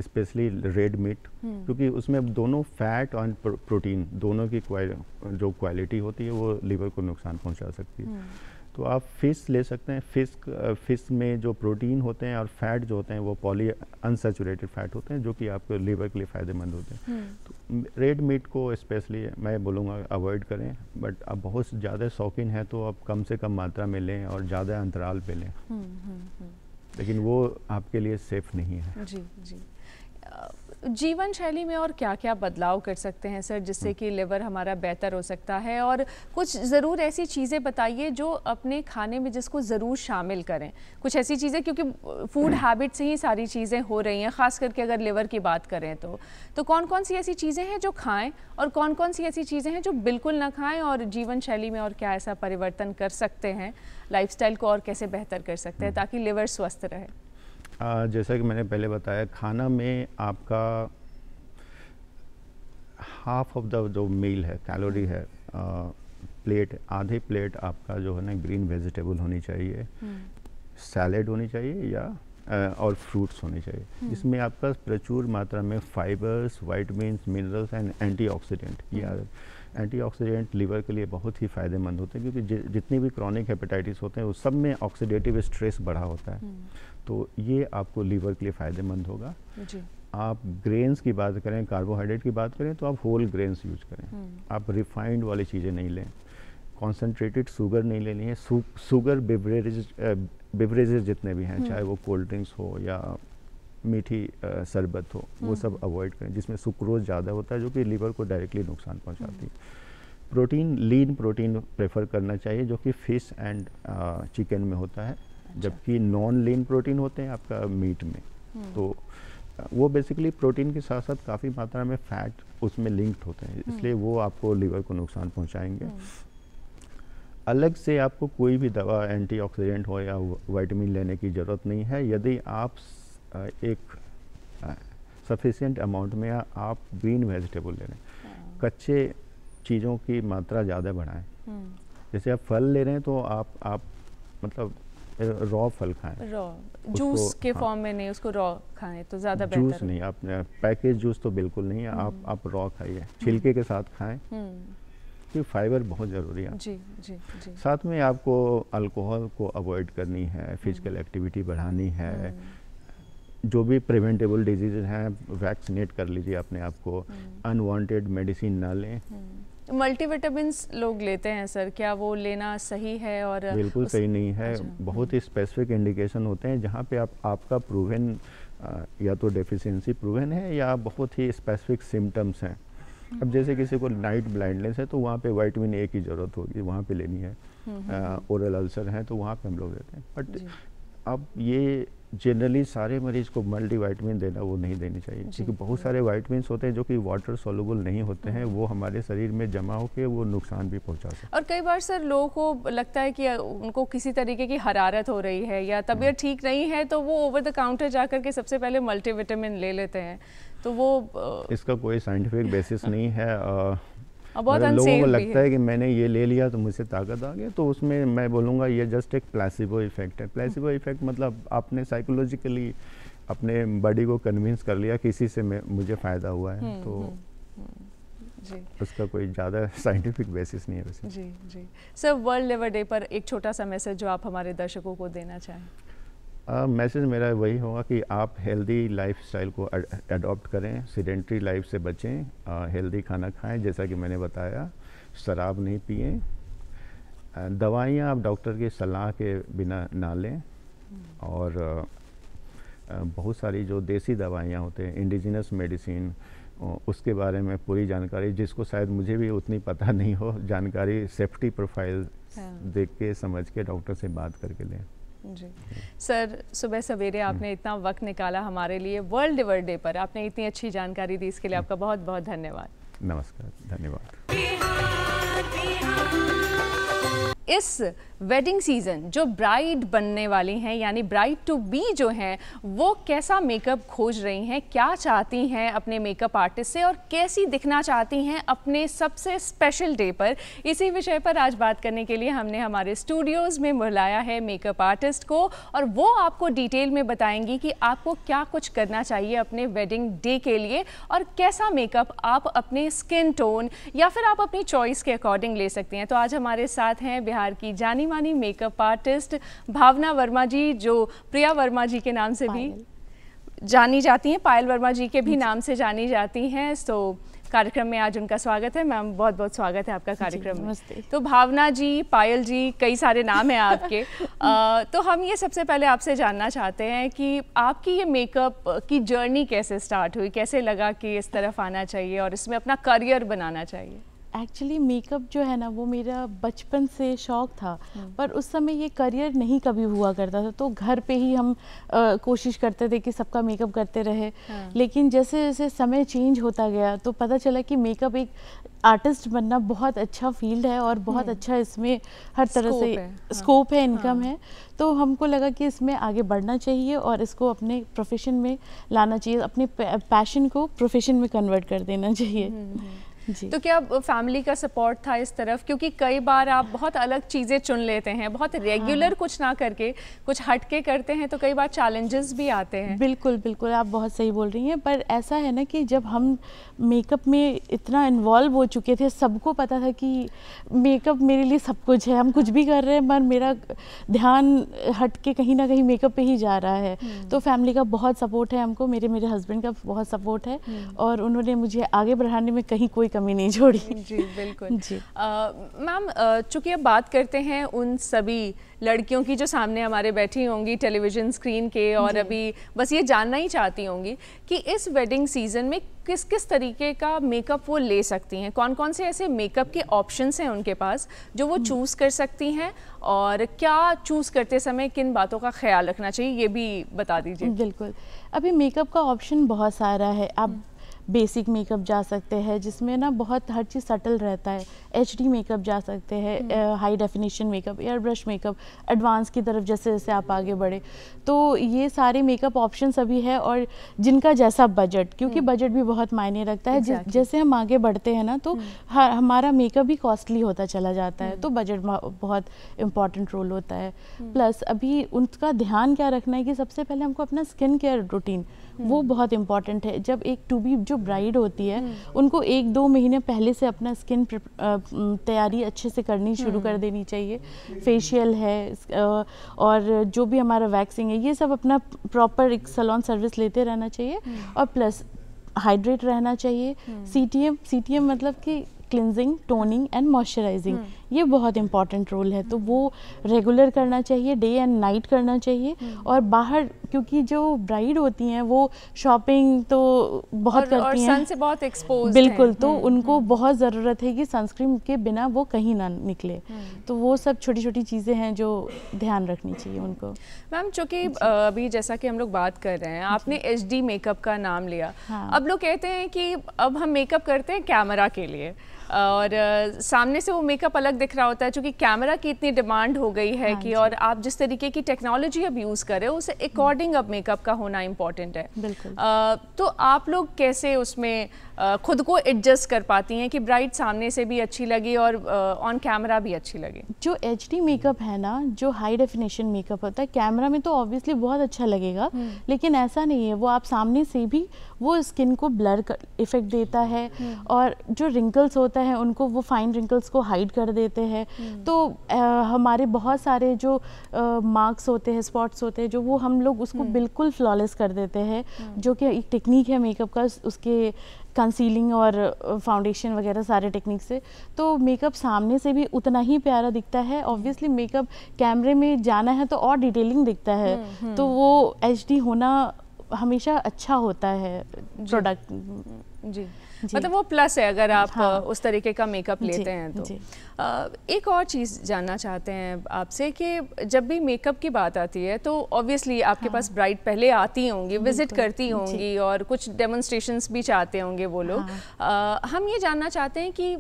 स्पेशली रेड मीट, क्योंकि उसमें दोनों फैट और प्रोटीन दोनों की जो क्वालिटी होती है वो लीवर को नुकसान पहुंचा सकती है। तो आप फ़िश ले सकते हैं। फ़िश में जो प्रोटीन होते हैं और फैट जो होते हैं वो पॉली अनसैचुरेटेड फैट होते हैं, जो कि आपके लीवर के लिए फ़ायदेमंद होते हैं। तो रेड मीट को स्पेशली मैं बोलूँगा अवॉइड करें, बट अब बहुत ज़्यादा शौकीन है तो आप कम से कम मात्रा में लें और ज़्यादा अंतराल पे लें, लेकिन वो आपके लिए सेफ़ नहीं है। जी जी। जीवन शैली में और क्या क्या बदलाव कर सकते हैं सर जिससे कि लिवर हमारा बेहतर हो सकता है, और कुछ ज़रूर ऐसी चीज़ें बताइए जो अपने खाने में जिसको ज़रूर शामिल करें, कुछ ऐसी चीज़ें, क्योंकि फूड हैबिट से ही सारी चीज़ें हो रही हैं, ख़ास करके अगर लिवर की बात करें तो कौन कौन सी ऐसी चीज़ें हैं जो खाएं और कौन कौन सी ऐसी चीज़ें हैं जो बिल्कुल ना खाएं, और जीवन शैली में और क्या ऐसा परिवर्तन कर सकते हैं, लाइफस्टाइल को और कैसे बेहतर कर सकते हैं ताकि लिवर स्वस्थ रहे? जैसा कि मैंने पहले बताया, खाना में आपका हाफ ऑफ द जो मील है, कैलोरी है, प्लेट, आधे प्लेट आपका जो है ना ग्रीन वेजिटेबल होनी चाहिए, सैलेड होनी चाहिए या और फ्रूट्स होने चाहिए, जिसमें आपका प्रचुर मात्रा में fibres, vitamins, minerals and antioxidant. ये एंटीऑक्सीडेंट लीवर के लिए बहुत ही फ़ायदेमंद होते हैं, क्योंकि जितनी भी क्रॉनिक हेपेटाइटिस होते हैं उस सब में ऑक्सीडेटिव स्ट्रेस बढ़ा होता है। तो ये आपको लीवर के लिए फ़ायदेमंद होगा जी। आप ग्रेन्स की बात करें, कार्बोहाइड्रेट की बात करें, तो आप होल ग्रेन्स यूज करें। आप रिफाइंड वाली चीज़ें नहीं लें, कॉन्सेंट्रेटेड शुगर नहीं लेनी है। शुगर बेवरेजेस जितने भी हैं, चाहे वो कोल्ड ड्रिंक्स हो या मीठी शरबत हो, वो सब अवॉइड करें जिसमें सुक्रोज ज़्यादा होता है, जो कि लीवर को डायरेक्टली नुकसान पहुंचाती है। प्रोटीन, लीन प्रोटीन प्रेफर करना चाहिए, जो कि फ़िश एंड चिकन में होता है, जबकि नॉन लीन प्रोटीन होते हैं आपका मीट में। तो वो बेसिकली प्रोटीन के साथ साथ काफ़ी मात्रा में फैट उसमें लिंक्ड होते हैं, इसलिए वो आपको लीवर को नुकसान पहुंचाएंगे। अलग से आपको कोई भी दवा, एंटीऑक्सीडेंट हो या विटामिन लेने की ज़रूरत नहीं है। यदि आप एक सफिशिएंट अमाउंट में आप ग्रीन वेजिटेबल ले लें, कच्चे चीज़ों की मात्रा ज़्यादा बढ़ाएं। जैसे आप फल ले रहे हैं तो आप मतलब रॉ फल खाएं, रॉ जूस के फॉर्म में नहीं, उसको रॉ खाएं तो ज़्यादा बेहतर। जूस नहीं, आप पैकेज जूस तो बिल्कुल नहीं है, आप रॉ खाइए, छिलके के साथ खाएं, क्योंकि फाइबर बहुत ज़रूरी है। जी जी जी। साथ में आपको अल्कोहल को अवॉइड करनी है, फिजिकल एक्टिविटी बढ़ानी है, जो भी प्रिवेंटेबल डिजीज़ हैं वैक्सीनेट कर लीजिए अपने आप को, अनवांटेड मेडिसिन ना लें। मल्टीविटामिन्स लोग लेते हैं सर, क्या वो लेना सही है? और बिल्कुल सही नहीं है। बहुत ही स्पेसिफिक इंडिकेशन होते हैं जहाँ पे आपका प्रूवन या तो डेफिशिएंसी प्रूवन है या बहुत ही स्पेसिफिक सिम्टम्स हैं। अब जैसे किसी को नाइट ब्लाइंडनेस है तो वहाँ पे विटामिन ए की ज़रूरत होगी, वहाँ पे लेनी है। ओरल अल्सर है तो वहाँ पे हम लोग देते हैं, बट अब ये जनरली सारे मरीज को मल्टीविटामिन देना वो नहीं देनी चाहिए, क्योंकि बहुत सारे विटामिन्स होते हैं जो कि वाटर सॉल्युबल नहीं होते हैं, वो हमारे शरीर में जमा होकर वो नुकसान भी पहुंचा सकते हैं। और कई बार सर लोगों को लगता है कि उनको किसी तरीके की हरारत हो रही है या तबीयत ठीक नहीं है तो वो ओवर द काउंटर जाकर के सबसे पहले मल्टीविटामिन ले लेते हैं, तो वो इसका कोई साइंटिफिक बेसिस नहीं है। बहुत लोगों को लगता है कि मैंने ये ले लिया तो मुझसे ताकत आ गई, तो उसमें मैं बोलूँगा ये जस्ट एक प्लेसिबो इफेक्ट है। प्लेसिबो इफेक्ट मतलब आपने साइकोलॉजिकली अपने बॉडी को कन्विंस कर लिया कि इसी से मुझे फ़ायदा हुआ है, तो जी उसका कोई ज़्यादा साइंटिफिक बेसिस नहीं है वैसे। जी जी। सर, वर्ल्ड लिवर डे पर एक छोटा सा मैसेज जो आप हमारे दर्शकों को देना चाहें? मैसेज मेरा वही होगा कि आप हेल्दी लाइफस्टाइल को अडॉप्ट करें, सीडेंट्री लाइफ से बचें, हेल्दी खाना खाएं, जैसा कि मैंने बताया, शराब नहीं पिएं, दवाइयाँ आप डॉक्टर की सलाह के बिना ना लें, और बहुत सारी जो देसी दवाइयाँ होते हैं, इंडिजिनस मेडिसिन, उसके बारे में पूरी जानकारी, जिसको शायद मुझे भी उतनी पता नहीं हो, जानकारी सेफ्टी प्रोफाइल देख के समझ के डॉक्टर से बात करके लें। जी सर, सुबह सवेरे आपने इतना वक्त निकाला हमारे लिए वर्ल्ड लिवर डे पर, आपने इतनी अच्छी जानकारी दी, इसके लिए आपका बहुत बहुत धन्यवाद। नमस्कार, धन्यवाद। इस वेडिंग सीज़न जो ब्राइड बनने वाली हैं यानी ब्राइड टू बी जो हैं वो कैसा मेकअप खोज रही हैं, क्या चाहती हैं अपने मेकअप आर्टिस्ट से और कैसी दिखना चाहती हैं अपने सबसे स्पेशल डे पर, इसी विषय पर आज बात करने के लिए हमने हमारे स्टूडियोज़ में बुलाया है मेकअप आर्टिस्ट को और वो आपको डिटेल में बताएंगी कि आपको क्या कुछ करना चाहिए अपने वेडिंग डे के लिए और कैसा मेकअप आप अपने स्किन टोन या फिर आप अपनी चॉइस के अकॉर्डिंग ले सकती हैं। तो आज हमारे साथ हैं बिहार की जानी मानी मेकअप आर्टिस्ट भावना वर्मा जी, जो प्रिया वर्मा जी के नाम से भी जानी जाती हैं, पायल वर्मा जी के भी नाम से जानी जाती हैं। तो कार्यक्रम में आज उनका स्वागत है। मैम बहुत बहुत स्वागत है आपका कार्यक्रम में। तो भावना जी, पायल जी, कई सारे नाम हैं आपके। तो हम ये सबसे पहले आपसे जानना चाहते हैं कि आपकी ये मेकअप की जर्नी कैसे स्टार्ट हुई, कैसे लगा कि इस तरफ आना चाहिए और इसमें अपना करियर बनाना चाहिए? एक्चुअली मेकअप जो है ना वो मेरा बचपन से शौक था, पर उस समय ये करियर नहीं कभी हुआ करता था, तो घर पे ही हम कोशिश करते थे कि सबका मेकअप करते रहे। लेकिन जैसे जैसे समय चेंज होता गया तो पता चला कि मेकअप एक आर्टिस्ट बनना बहुत अच्छा फील्ड है और बहुत अच्छा इसमें हर तरह से स्कोप है, इनकम है। तो हमको लगा कि इसमें आगे बढ़ना चाहिए और इसको अपने प्रोफेशन में लाना चाहिए, अपने पैशन को प्रोफेशन में कन्वर्ट कर देना चाहिए। तो क्या फैमिली का सपोर्ट था इस तरफ, क्योंकि कई बार आप बहुत अलग चीज़ें चुन लेते हैं, बहुत रेगुलर कुछ ना करके कुछ हटके करते हैं तो कई बार चैलेंजेस भी आते हैं। बिल्कुल बिल्कुल, आप बहुत सही बोल रही हैं। पर ऐसा है ना कि जब हम मेकअप में इतना इन्वॉल्व हो चुके थे, सबको पता था कि मेकअप मेरे लिए सब कुछ है, हम कुछ भी कर रहे हैं पर मेरा ध्यान हट के कहीं ना कहीं मेकअप पे ही जा रहा है। तो फैमिली का बहुत सपोर्ट है हमको, मेरे हस्बैंड का बहुत सपोर्ट है और उन्होंने मुझे आगे बढ़ाने में कहीं कोई कमी नहीं छोड़ी। जी बिल्कुल जी। मैम, चूंकि अब बात करते हैं उन सभी लड़कियों की जो सामने हमारे बैठी होंगी टेलीविज़न स्क्रीन के और अभी बस ये जानना ही चाहती होंगी कि इस वेडिंग सीज़न में किस किस तरीके का मेकअप वो ले सकती हैं, कौन कौन से ऐसे मेकअप के ऑप्शंस हैं उनके पास जो वो चूज़ कर सकती हैं और क्या चूज़ करते समय किन बातों का ख्याल रखना चाहिए, ये भी बता दीजिए। बिल्कुल, अभी मेकअप का ऑप्शन बहुत सारा है। आप बेसिक मेकअप जा सकते हैं जिसमें ना बहुत हर चीज़ सटल रहता है, HD मेकअप जा सकते हैं, high definition makeup, air brush makeup, advance की तरफ जैसे जैसे आप आगे बढ़े तो ये सारे मेकअप ऑप्शन अभी है और जिनका जैसा बजट, क्योंकि बजट भी बहुत मायने रखता है। जैसे हम आगे बढ़ते हैं ना तो हमारा मेकअप भी कॉस्टली होता चला जाता है, तो बजट बहुत इम्पॉर्टेंट रोल होता है। प्लस अभी उनका ध्यान क्या रखना है कि सबसे पहले हमको अपना स्किन केयर रूटीन वो बहुत इम्पॉर्टेंट है। जब एक टू बी जो ब्राइड होती है उनको 1-2 महीने पहले से अपना स्किन तैयारी अच्छे से करनी शुरू कर देनी चाहिए। फेशियल है और जो भी हमारा वैक्सिंग है, ये सब अपना प्रॉपर एक सैलून सर्विस लेते रहना चाहिए और प्लस हाइड्रेट रहना चाहिए। CTM मतलब कि क्लिनजिंग, टोनिंग एंड मॉइस्चराइजिंग, ये बहुत इंपॉर्टेंट रोल है, तो वो रेगुलर करना चाहिए, डे एंड नाइट करना चाहिए। और बाहर क्योंकि जो ब्राइड होती हैं वो शॉपिंग तो बहुत करती हैं, सन से बहुत एक्सपोज्ड बिल्कुल, तो उनको बहुत ज़रूरत है कि सनस्क्रीन के बिना वो कहीं ना निकले। तो वो सब छोटी छोटी चीज़ें हैं जो ध्यान रखनी चाहिए उनको। मैम, चूँकि अभी जैसा कि हम लोग बात कर रहे हैं, आपने HD मेकअप का नाम लिया। अब लोग कहते हैं कि अब हम मेकअप करते हैं कैमरा के लिए और सामने से वो मेकअप अलग दिख रहा होता है, क्योंकि कैमरा की इतनी डिमांड हो गई है कि और आप जिस तरीके की टेक्नोलॉजी अब यूज़ कर रहे हो उसे अकॉर्डिंग अब मेकअप का होना इम्पॉर्टेंट है। बिल्कुल। तो आप लोग कैसे उसमें खुद को एडजस्ट कर पाती हैं कि ब्राइड सामने से भी अच्छी लगे और ऑन कैमरा भी अच्छी लगे? जो HD मेकअप है ना, जो हाई डेफिनेशन मेकअप होता है, कैमरा में तो ऑब्वियसली बहुत अच्छा लगेगा, लेकिन ऐसा नहीं है, वो आप सामने से भी वो स्किन को ब्लर इफेक्ट देता है और जो रिंकल्स होता है उनको वो फाइन रिंकल्स को हाइड कर देते हैं। तो हमारे बहुत सारे जो मार्क्स होते हैं, स्पॉट्स होते हैं, जो वो हम लोग उसको बिल्कुल फ्लॉलेस कर देते हैं, जो कि एक टेक्निक है मेकअप का, उसके कंसीलिंग और फाउंडेशन वगैरह सारे टेक्निक से। तो मेकअप सामने से भी उतना ही प्यारा दिखता है। ऑब्वियसली मेकअप कैमरे में जाना है तो और डिटेलिंग दिखता है, तो वो HD होना हमेशा अच्छा होता है प्रोडक्ट। जी, मतलब वो प्लस है अगर आप हाँ, उस तरीके का मेकअप लेते हैं तो। एक और चीज़ जानना चाहते हैं आपसे कि जब भी मेकअप की बात आती है तो ऑब्वियसली आपके पास ब्राइड पहले आती होंगी, विजिट करती होंगी और कुछ डेमोन्स्ट्रेशंस भी चाहते होंगे वो लोग। हम ये जानना चाहते हैं कि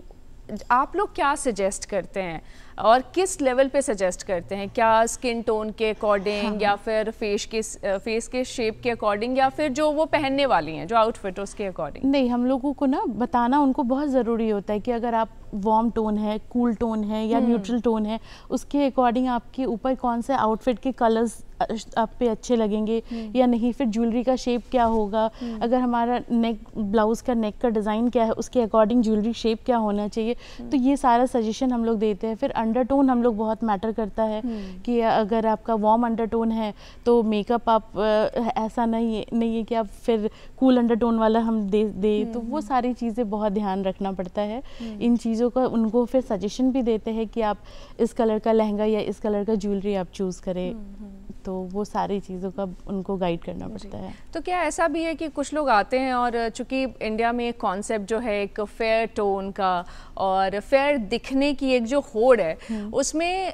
आप लोग क्या सजेस्ट करते हैं और किस लेवल पे सजेस्ट करते हैं? क्या स्किन टोन के अकॉर्डिंग या फिर फेस के शेप के अकॉर्डिंग या फिर जो वो पहनने वाली हैं, जो आउटफिट उसके अकॉर्डिंग? नहीं, हम लोगों को ना बताना उनको बहुत ज़रूरी होता है कि अगर आप वार्म टोन है, कूल टोन है या न्यूट्रल टोन है, उसके अकॉर्डिंग आपके ऊपर कौन से आउटफिट के कलर्स आप पे अच्छे लगेंगे या नहीं, फिर ज्वेलरी का शेप क्या होगा, अगर हमारा नेक ब्लाउज का नेक का डिज़ाइन क्या है उसके अकॉर्डिंग ज्वेलरी शेप क्या होना चाहिए, तो ये सारा सजेशन हम लोग देते हैं। फिर अंडरटोन हम लोग बहुत मैटर करता है कि अगर आपका वार्म अंडरटोन है तो मेकअप आप ऐसा नहीं है कि आप फिर कूल अंडरटोन वाला हम दे तो वो सारी चीज़ें बहुत ध्यान रखना पड़ता है। इन चीज़ों का उनको फिर सजेशन भी देते हैं कि आप इस कलर का लहंगा या इस कलर का ज्वेलरी आप चूज़ करें, तो वो सारी चीज़ों का उनको गाइड करना पड़ता है। तो क्या ऐसा भी है कि कुछ लोग आते हैं और चूंकि इंडिया में एक कॉन्सेप्ट जो है एक फेयर टोन का और फेयर दिखने की एक जो होड़ है, उसमें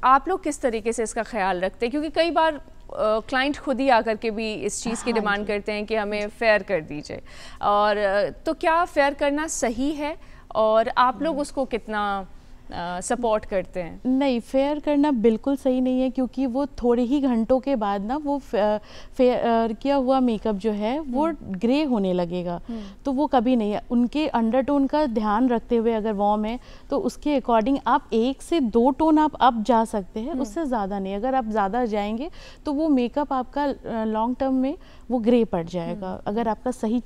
आप लोग किस तरीके से इसका ख्याल रखते हैं? क्योंकि कई बार क्लाइंट खुद ही आकर के भी इस चीज़ की डिमांड करते हैं कि हमें फेयर कर दीजिए, और तो क्या फेयर करना सही है और आप लोग उसको कितना सपोर्ट करते हैं? नहीं, फेयर करना बिल्कुल सही नहीं है, क्योंकि वो थोड़े ही घंटों के बाद ना वो फेयर किया हुआ मेकअप जो है वो ग्रे होने लगेगा, तो वो कभी नहीं है। उनके अंडरटोन का ध्यान रखते हुए अगर वार्म है तो उसके अकॉर्डिंग आप 1 से 2 टोन आप अप जा सकते हैं, उससे ज़्यादा नहीं। अगर आप ज़्यादा जाएंगे तो वो मेकअप आपका लॉन्ग टर्म में वो ग्रे पड़ जाएगा, अगर आपका सही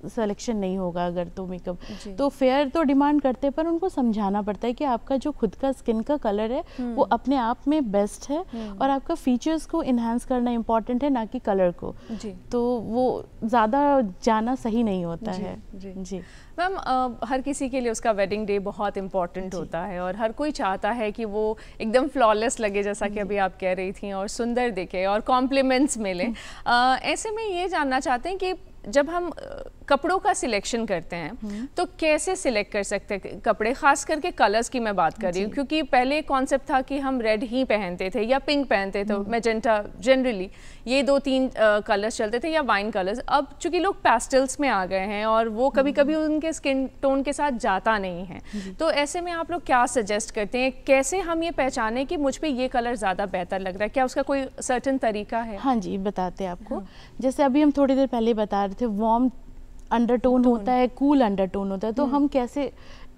सिलेक्शन नहीं होगा अगर तो मेकअप। तो फेयर तो डिमांड करते हैं, पर उनको समझाना पड़ता है कि आपका जो खुद का स्किन का कलर है वो अपने आप में बेस्ट है और आपका फीचर्स को इन्हांस करना इम्पोर्टेंट है, ना कि कलर को। तो वो ज़्यादा जाना सही नहीं होता है। जी मैम, हर किसी के लिए उसका वेडिंग डे बहुत इम्पॉर्टेंट होता है और हर कोई चाहता है कि वो एकदम फ्लॉलेस लगे, जैसा कि अभी आप कह रही थी, और सुंदर दिखे और कॉम्प्लीमेंट्स मिले। ऐसे में ये जानना चाहते हैं कि जब हम कपड़ों का सिलेक्शन करते हैं तो कैसे सिलेक्ट कर सकते हैं कपड़े? खास करके कलर्स की मैं बात कर रही हूँ, क्योंकि पहले कॉन्सेप्ट था कि हम रेड ही पहनते थे या पिंक पहनते थे, मैजेंटा, जनरली ये 2-3 कलर्स चलते थे, या वाइन कलर्स। अब चूंकि लोग पैस्टल्स में आ गए हैं और वो कभी कभी उनके स्किन टोन के साथ जाता नहीं है, तो ऐसे में आप लोग क्या सजेस्ट करते हैं? कैसे हम ये पहचानें कि मुझ पर ये कलर ज़्यादा बेहतर लग रहा है? क्या उसका कोई सर्टेन तरीका है? हाँ जी, बताते हैं आपको। जैसे अभी हम थोड़ी देर पहले बता रहे थे, वार्म अंडरटोन होता है, कूल अंडरटोन होता है, तो हम कैसे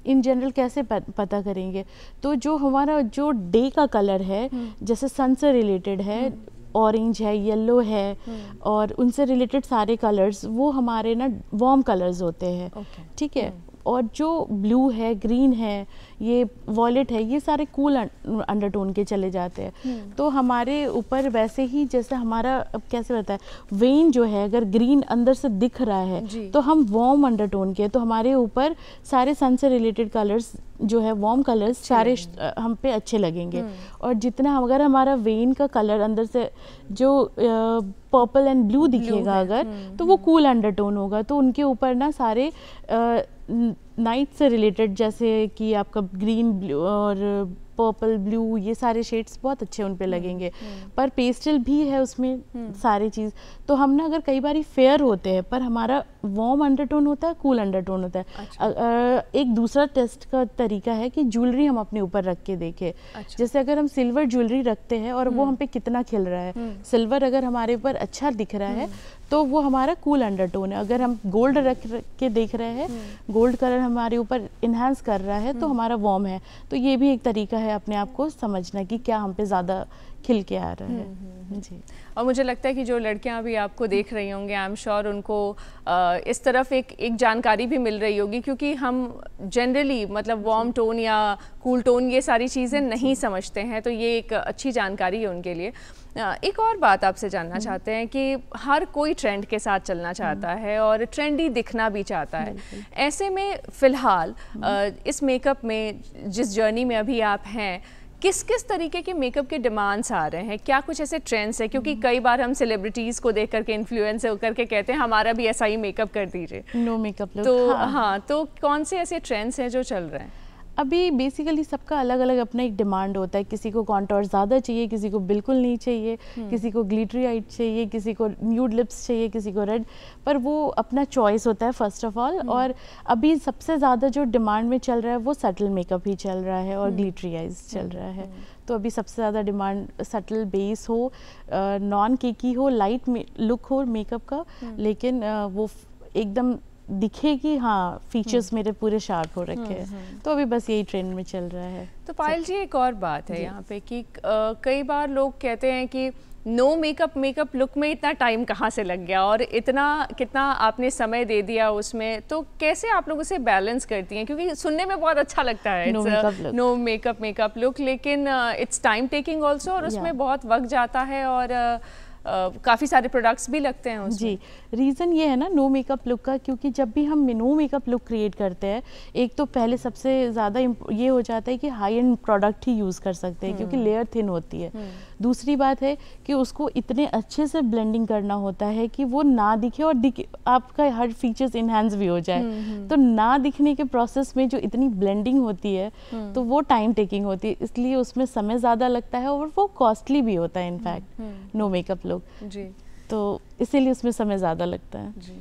इन जनरल कैसे पता करेंगे? तो जो हमारा जो डे का कलर है, जैसे सन से रिलेटेड है, ऑरेंज है, येलो है और उनसे रिलेटेड सारे कलर्स वो हमारे ना वार्म कलर्स होते हैं। ठीक है। और जो ब्लू है, ग्रीन है, ये वॉयलेट है, ये सारे कूल अंडरटोन के चले जाते हैं। तो हमारे ऊपर वैसे ही जैसे हमारा, अब कैसे बताए, वेन जो है अगर ग्रीन अंदर से दिख रहा है तो हम वार्म अंडरटोन के, तो हमारे ऊपर सारे सन से रिलेटेड कलर्स जो है वार्म कलर्स सारे हम पे अच्छे लगेंगे। और जितना अगर हमारा वेन का कलर अंदर से जो पर्पल एंड ब्लू दिखेगा अगर, तो वो कूल अंडरटोन होगा। तो उनके ऊपर ना सारे नाइट से रिलेटेड, जैसे कि आपका ग्रीन, ब्लू और पर्पल, ब्लू, ये सारे शेड्स बहुत अच्छे उन पे लगेंगे। पर पेस्टल भी है उसमें सारी चीज़। तो हम ना अगर कई बार फेयर होते हैं पर हमारा वार्म अंडरटोन होता है, कूल अंडरटोन होता है। एक दूसरा टेस्ट का तरीका है कि ज्वेलरी हम अपने ऊपर रख के देखें। जैसे अगर हम सिल्वर ज्वेलरी रखते हैं और वो हम पे कितना खिल रहा है, सिल्वर अगर हमारे ऊपर अच्छा दिख रहा है तो वो हमारा कूल अंडरटोन है। अगर हम गोल्ड रख के देख रहे हैं, गोल्ड कलर हमारे ऊपर इन्हांस कर रहा है, तो हमारा वार्म है। तो ये भी एक तरीका है अपने आप को समझना कि क्या हम पे ज़्यादा खिल के आ रहा है। जी। और मुझे लगता है कि जो लड़कियां भी आपको देख रही होंगी, आई एम श्योर उनको इस तरफ एक जानकारी भी मिल रही होगी, क्योंकि हम जनरली मतलब वार्म टोन या कूल टोन ये सारी चीज़ें नहीं समझते हैं, तो ये एक अच्छी जानकारी है उनके लिए। एक और बात आपसे जानना चाहते हैं कि हर कोई ट्रेंड के साथ चलना चाहता है और ट्रेंडी दिखना भी चाहता है। ऐसे में फ़िलहाल इस मेकअप में जिस जर्नी में अभी आप हैं, किस किस तरीके के मेकअप के डिमांड्स आ रहे हैं, क्या कुछ ऐसे ट्रेंड्स हैं? क्योंकि कई बार हम सेलिब्रिटीज़ को देख करके इन्फ्लुएंस होकर के कहते हैं हमारा भी ऐसा ही मेकअप कर दीजिए, नो मेकअप लुक। तो हाँ, तो कौन से ऐसे ट्रेंड्स हैं जो चल रहे हैं? अभी बेसिकली सबका अलग अलग अपना एक डिमांड होता है, किसी को कॉन्टोर ज़्यादा चाहिए, किसी को बिल्कुल नहीं चाहिए, किसी को ग्लिटरी आइट चाहिए, किसी को न्यूड लिप्स चाहिए, किसी को रेड, पर वो अपना चॉइस होता है फर्स्ट ऑफ ऑल। और अभी सबसे ज़्यादा जो डिमांड में चल रहा है वो सटल मेकअप ही चल रहा है और ग्लिटरी आइज चल रहा है। तो अभी सबसे ज़्यादा डिमांड सटल बेस हो, नॉन केकी हो, लाइट लुक हो मेकअप का, लेकिन वो एकदम दिखे कि हाँ फीचर्स मेरे पूरे शार्प हो रखे हैं। तो अभी बस यही ट्रेंड में चल रहा है। तो पायल जी, एक और बात है यहाँ पे कि कई बार लोग कहते हैं कि नो मेकअप लुक में इतना टाइम कहाँ से लग गया और इतना कितना आपने समय दे दिया उसमें, तो कैसे आप लोग उसे बैलेंस करती हैं? क्योंकि सुनने में बहुत अच्छा लगता है नो मेकअप लुक, लेकिन इट्स टाइम टेकिंग ऑल्सो, और उसमें बहुत वक्त जाता है और काफ़ी सारे प्रोडक्ट्स भी लगते हैं उसमें। जी, रीज़न ये है ना नो मेकअप लुक का, क्योंकि जब भी हम नो मेकअप लुक क्रिएट करते हैं, एक तो पहले सबसे ज़्यादा ये हो जाता है कि high and product he use कर सकते हैं क्योंकि लेयर थिन होती है। दूसरी बात है कि उसको इतने अच्छे से ब्लेंडिंग करना होता है कि वो ना दिखे और आपका हर फीचर्स इनहेंस भी हो जाए। तो ना दिखने के प्रोसेस में जो इतनी ब्लेंडिंग होती है तो वो टाइम टेकिंग होती है, इसलिए उसमें समय ज़्यादा लगता है और वो कॉस्टली भी होता है इनफैक्ट नो मेकअप लुक जी। तो इसीलिए उसमें समय ज़्यादा लगता है जी।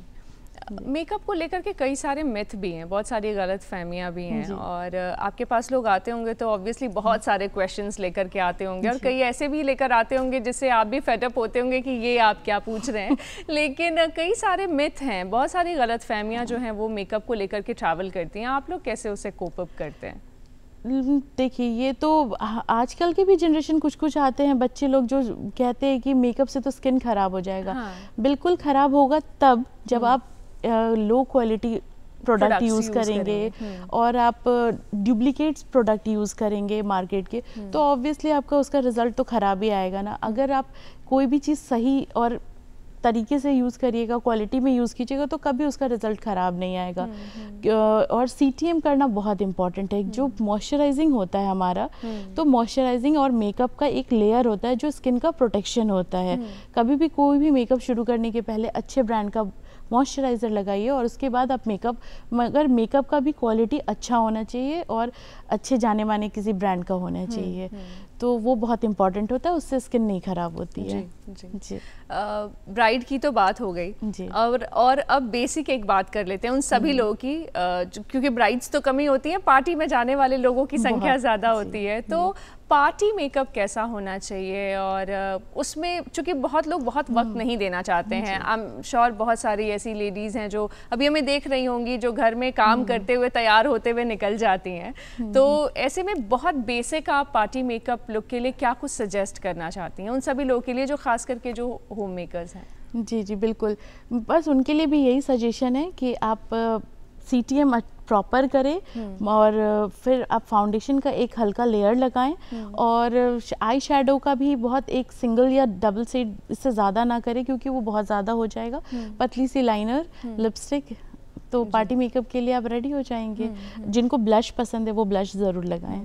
मेकअप को लेकर के कई सारे मिथ भी हैं, बहुत सारी गलत फहमियाँ भी हैं, और आपके पास लोग आते होंगे तो ऑब्वियसली बहुत सारे क्वेश्चंस लेकर के आते होंगे, और कई ऐसे भी लेकर आते होंगे जिससे आप भी फेडअप होते होंगे कि ये आप क्या पूछ रहे हैं। लेकिन कई सारे मिथ हैं, बहुत सारी गलत फहमियाँ जो हैं वो मेकअप को लेकर के ट्रैवल करती हैं, आप लोग कैसे उसे कोप अप करते हैं? देखिए, ये तो आजकल के भी जनरेशन कुछ आते हैं बच्चे लोग जो कहते हैं कि मेकअप से तो स्किन खराब हो जाएगा। हाँ। बिल्कुल खराब होगा तब जब आप लो क्वालिटी प्रोडक्ट यूज़ करेंगे और आप डुप्लीकेट्स प्रोडक्ट यूज़ करेंगे मार्केट के, तो ऑब्वियसली आपका उसका रिजल्ट तो ख़राब ही आएगा ना। अगर आप कोई भी चीज़ सही और तरीके से यूज़ करिएगा, क्वालिटी में यूज़ कीजिएगा, तो कभी उसका रिजल्ट ख़राब नहीं आएगा। और CTM करना बहुत इंपॉर्टेंट है। जो मॉइस्चराइजिंग होता है हमारा, तो मॉइस्चराइजिंग और मेकअप का एक लेयर होता है जो स्किन का प्रोटेक्शन होता है। कभी भी कोई भी मेकअप शुरू करने के पहले अच्छे ब्रांड का मॉइस्चराइज़र लगाइए और उसके बाद आप मेकअप, मगर मेकअप का भी क्वालिटी अच्छा होना चाहिए और अच्छे जाने माने किसी ब्रांड का होना चाहिए। तो वो बहुत इंपॉर्टेंट होता है, उससे स्किन नहीं खराब होती है। जी। ब्राइड की तो बात हो गई जी। और अब बेसिक एक बात कर लेते हैं उन सभी लोगों की, क्योंकि ब्राइड्स तो कम ही होती हैं, पार्टी में जाने वाले लोगों की संख्या ज़्यादा होती है। तो पार्टी मेकअप कैसा होना चाहिए? और उसमें चूंकि बहुत लोग बहुत वक्त नहीं देना चाहते हैं, आई एम श्योर बहुत सारी ऐसी लेडीज़ हैं जो अभी हमें देख रही होंगी जो घर में काम करते हुए तैयार होते हुए निकल जाती हैं। तो ऐसे में बहुत बेसिक आप पार्टी मेकअप लुक के लिए क्या कुछ सजेस्ट करना चाहती हैं उन सभी लोगों के लिए जो खास करके जो होम मेकर्स हैं? जी जी बिल्कुल, बस उनके लिए भी यही सजेशन है कि आप CTM प्रॉपर करें और फिर आप फाउंडेशन का एक हल्का लेयर लगाएं और आई शेडो का भी बहुत एक सिंगल या डबल शेड, इससे ज़्यादा ना करें क्योंकि वो बहुत ज़्यादा हो जाएगा। पतली सी लाइनर, लिपस्टिक, तो पार्टी मेकअप के लिए आप रेडी हो जाएंगे। जिनको ब्लश पसंद है वो ब्लश ज़रूर लगाएं।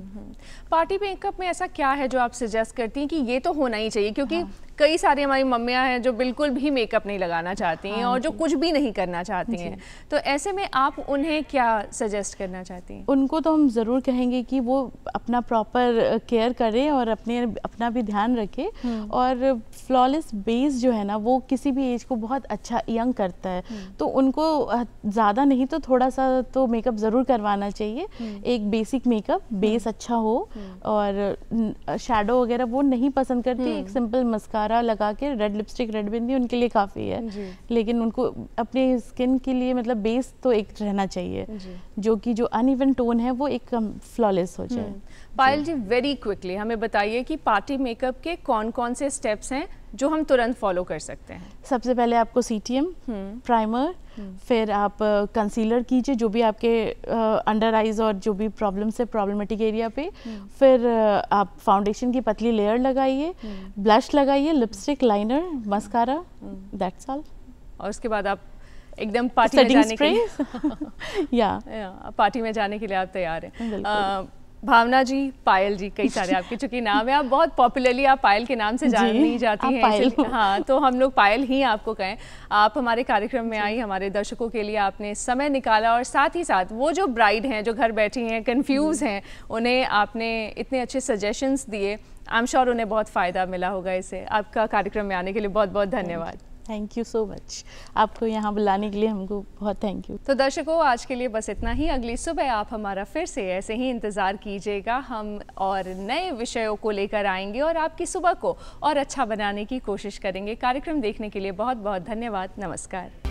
पार्टी मेकअप में ऐसा क्या है जो आप सजेस्ट करती हैं कि ये तो होना ही चाहिए? क्योंकि कई सारी हमारी मम्मियाँ हैं जो बिल्कुल भी मेकअप नहीं लगाना चाहती हैं और जो कुछ भी नहीं करना चाहती हैं, तो ऐसे में आप उन्हें क्या सजेस्ट करना चाहती हैं? उनको तो हम ज़रूर कहेंगे कि वो अपना प्रॉपर केयर करें और अपना भी ध्यान रखें। और फ्लॉलेस बेस जो है ना वो किसी भी एज को बहुत अच्छा यंग करता है, तो उनको ज़्यादा नहीं तो थोड़ा सा तो मेकअप ज़रूर करवाना चाहिए। एक बेसिक मेकअप, बेस अच्छा हो और शैडो वगैरह वो नहीं पसंद करती, एक सिंपल मस्कारा लगा के, रेड लिपस्टिक, रेड बिंदी उनके लिए काफ़ी है, लेकिन उनको अपने स्किन के लिए मतलब बेस तो एक रहना चाहिए जो कि जो अनइवन टोन है वो एक फ्लॉलेस हो जाए। पायल जी, वेरी क्विकली हमें बताइए कि पार्टी मेकअप के कौन कौन से स्टेप्स हैं जो हम तुरंत फॉलो कर सकते हैं? सबसे पहले आपको CTM, प्राइमर, फिर आप कंसीलर कीजिए जो भी आपके अंडर आइज और जो भी प्रॉब्लमेटिक एरिया पे, फिर आप फाउंडेशन की पतली लेयर लगाइए, ब्लश लगाइए, lipstick, liner, mascara, that's all. और उसके बाद आप एकदम पार्टी में जाने के लिए या पार्टी में जाने के लिए आप तैयार हैं। भावना जी, पायल जी, कई सारे आपके चूंकि नाम है, आप बहुत पॉपुलरली आप पायल के नाम से जानी जाती हैं, हाँ, तो हम लोग पायल ही आपको कहें। आप हमारे कार्यक्रम में आई, हमारे दर्शकों के लिए आपने समय निकाला और साथ ही साथ वो जो ब्राइड हैं जो घर बैठी हैं, कंफ्यूज हैं, उन्हें आपने इतने अच्छे सजेशंस दिए। आई एम श्योर उन्हें बहुत फ़ायदा मिला होगा इससे। आपका कार्यक्रम में आने के लिए बहुत बहुत धन्यवाद। थैंक यू सो मच, आपको यहाँ बुलाने के लिए हमको बहुत थैंक यू। तो दर्शकों, आज के लिए बस इतना ही। अगली सुबह आप हमारा फिर से ऐसे ही इंतज़ार कीजिएगा। हम और नए विषयों को लेकर आएंगे और आपकी सुबह को और अच्छा बनाने की कोशिश करेंगे। कार्यक्रम देखने के लिए बहुत बहुत धन्यवाद। नमस्कार।